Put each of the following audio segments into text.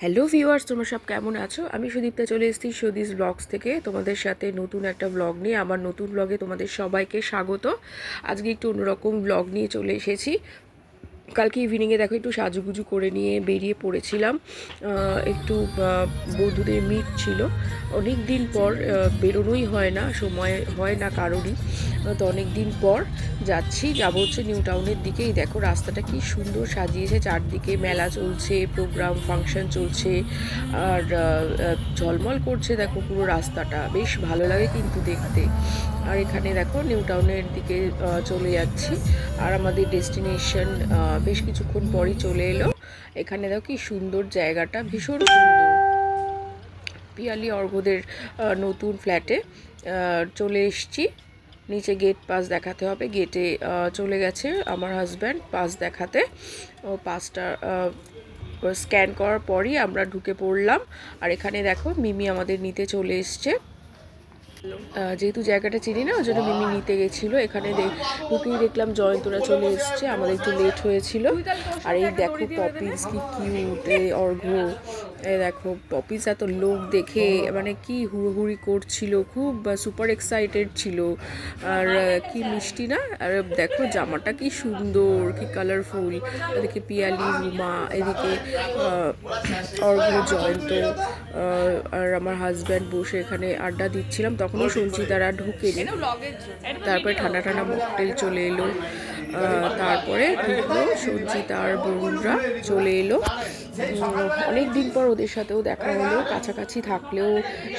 Hello viewers, তোমরা সব কেমন আছো? আমি সুদীপ্তা চলে এসেছি সুদীস ব্লগস থেকে তোমাদের সাথে নতুন একটা ব্লগ নিয়ে। আমার নতুন ব্লগে তোমাদের সবাইকে স্বাগত। আজকে একটু অন্যরকম ব্লগ নিয়ে চলে এসেছি। কালকে ইভিনিংয়ে দেখো একটু সাজুগুজু করে নিয়ে বেরিয়ে পড়েছিলাম। একটু বন্ধুদের মিট ছিল, অনেক দিন পর বেরোনোই হয় না, সময় হয় না কারোরই। তো অনেক দিন পর যাবো হচ্ছে নিউ টাউনের দিকেই। দেখো রাস্তাটা কি সুন্দর সাজিয়েছে, চারদিকে মেলা চলছে, প্রোগ্রাম ফাংশন চলছে, আর ঝলমল করছে। দেখো পুরো রাস্তাটা বেশ ভালো লাগে কিন্তু দেখতে। আর এখানে দেখো নিউ টাউনের দিকে চলে যাচ্ছি, আর আমাদের ডেস্টিনেশন বেশ কিছুক্ষণ পরই চলে এলো। এখানে দেখো কি সুন্দর জায়গাটা, ভীষণ সুন্দর। পিয়ালি অর্ঘদের নতুন ফ্ল্যাটে চলে এসছি। নিচে গেট পাস দেখাতে হবে, গেটে চলে গেছে আমার হাজব্যান্ড পাস দেখাতে। ও পাসটা স্ক্যান করার পরই আমরা ঢুকে পড়লাম। আর এখানে দেখো মিমি আমাদের নিতে চলে এসছে। যেহেতু জায়গাটা চিনি না, ওই জন্য মিমি নিতে গেছিলো। এখানে ঢুকেই দেখলাম জয়ন্তরা চলে এসছে, আমাদের একটু লেট হয়েছিল। আর এই দেখো পপিস কি কিউট, এই অর্ঘ্য, এই দেখো পপিস এত লোক দেখে মানে কি হুড়োহুড়ি করছিল, খুব সুপার এক্সাইটেড ছিল। আর কি মিষ্টি না, আর দেখো জামাটা কি সুন্দর, কি কালারফুল। এদিকে পিয়ালি, রুমা, এদিকে অর্ঘ্য, জয়ন্ত আর আমার হাজব্যান্ড বসে এখানে আড্ডা দিচ্ছিলাম। তখনও সঞ্চিতারা ঢুকেনি। তারপরে ঠান্ডা ঠান্ডা মকটেল চলে এলো। তারপরে ঢুকলো সঞ্চিতা আর বরুণরা চলে এলো। অনেক দিন পর ওদের সাথেও দেখা হলো, কাছাকাছি থাকলেও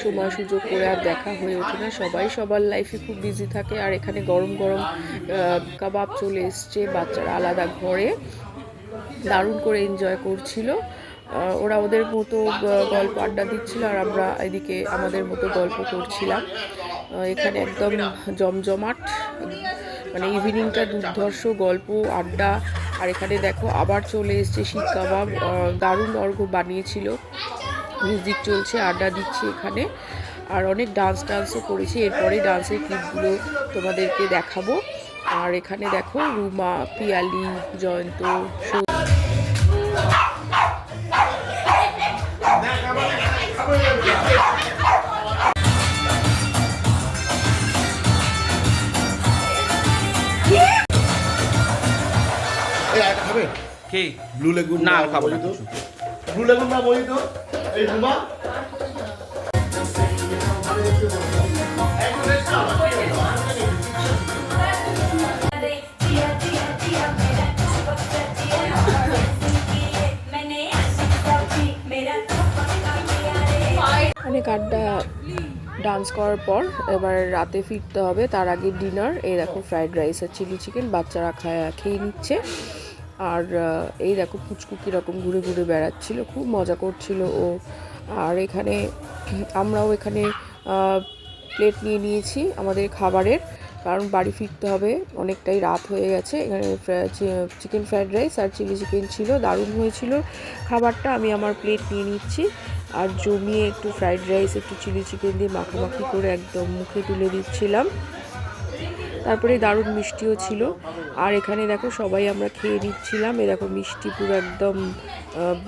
সময় সুযোগ করে আর দেখা হয়ে ওঠে না। সবাই সবার লাইফে খুব বিজি থাকে। আর এখানে গরম গরম কাবাব চলে এসছে, বাচ্চারা আলাদা ঘরে দারুণ করে এনজয় করছিল। ওরা ওদের মতো গল্প আড্ডা দিচ্ছিল, আর আমরা এদিকে আমাদের মতো গল্প করছিলাম। এখানে একদম জমজমাট, মানে ইভিনিংটা দুর্ধর্ষ গল্প আড্ডা। আর এখানে দেখো আবার চলে এসছে শিক কাবাব, দারুণ অর্ঘ্য বানিয়েছিল। মিউজিক চলছে, আড্ডা দিচ্ছি এখানে, আর অনেক ডান্সও করেছি। এরপরে ডান্সের ক্লিপগুলো তোমাদেরকে দেখাবো। আর এখানে দেখো রুমা, পিয়ালি, জয়ন্ত, কি ব্লু লেগুন না খাবো না তো ব্লু লেগুন না বলি তো এই রুমা অনেক আড্ডা ডান্স করার পর এবার রাতে ফিরতে হবে। তার আগে ডিনার। এই দেখো ফ্রাইড রাইস আর চিলি চিকেন বাচ্চারা খেয়ে নিচ্ছে। আর এই দেখো পুচকু কীরকম ঘুরে ঘুরে বেড়াচ্ছিল, খুব মজা করছিল ও। আর এখানে আমরাও এখানে প্লেট নিয়ে নিয়েছি আমাদের খাবারের, কারণ বাড়ি ফিরতে হবে, অনেকটাই রাত হয়ে গেছে। এখানে চিকেন ফ্রাইড রাইস আর চিলি চিকেন ছিল, দারুণ হয়েছিল খাবারটা। আমি আমার প্লেট নিয়ে নিচ্ছি, আর জমিয়ে একটু ফ্রাইড রাইস একটু চিলি চিকেন দিয়ে মাখামাখি করে একদম মুখে তুলে দিচ্ছিলাম। তারপরে দারুণ মিষ্টিও ছিল। আর এখানে দেখো সবাই আমরা খেয়ে নিচ্ছিলাম। এ দেখো মিষ্টি পুরো একদম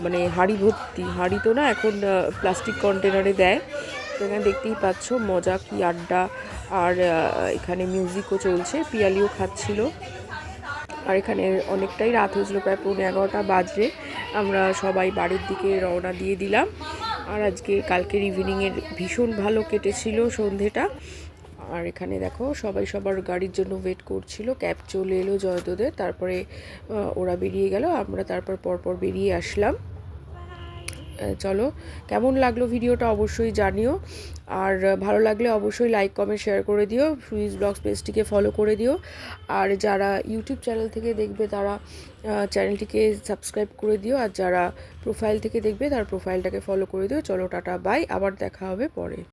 মানে হাঁড়ি ভর্তি, হাঁড়ি তো না, এখন প্লাস্টিক কন্টেনারে দেয়। তো এখানে দেখতেই পাচ্ছ মজা কি আড্ডা। আর এখানে মিউজিকও চলছে, পিয়ালিও খাচ্ছিল। আর এখানে অনেকটাই রাত হয়েছিল, প্রায় 11:30 বাজে। আমরা সবাই বাড়ির দিকে রওনা দিয়ে দিলাম। আর কালকের ইভিনিংয়ের ভীষণ ভালো কেটেছিল সন্ধেটা। আর এখানে দেখো সবাই সবার গাড়ির জন্য ওয়েট করছিল, ক্যাব চলে এলো জয়ন্তদের। তারপরে ওরা বেরিয়ে গেল, আমরা তারপর পরপর বেরিয়ে আসলাম। চলো, কেমন লাগলো ভিডিওটা অবশ্যই জানিও। আর ভালো লাগলে অবশ্যই লাইক কমেন্ট শেয়ার করে দিও। সুইস ব্লগস পেজটিকে ফলো করে দিও। আর যারা ইউটিউব চ্যানেল থেকে দেখবে তারা চ্যানেলটিকে সাবস্ক্রাইব করে দিও। আর যারা প্রোফাইল থেকে দেখবে তার প্রোফাইলটাকে ফলো করে দিও। চলো টাটা বাই, আবার দেখা হবে পরে।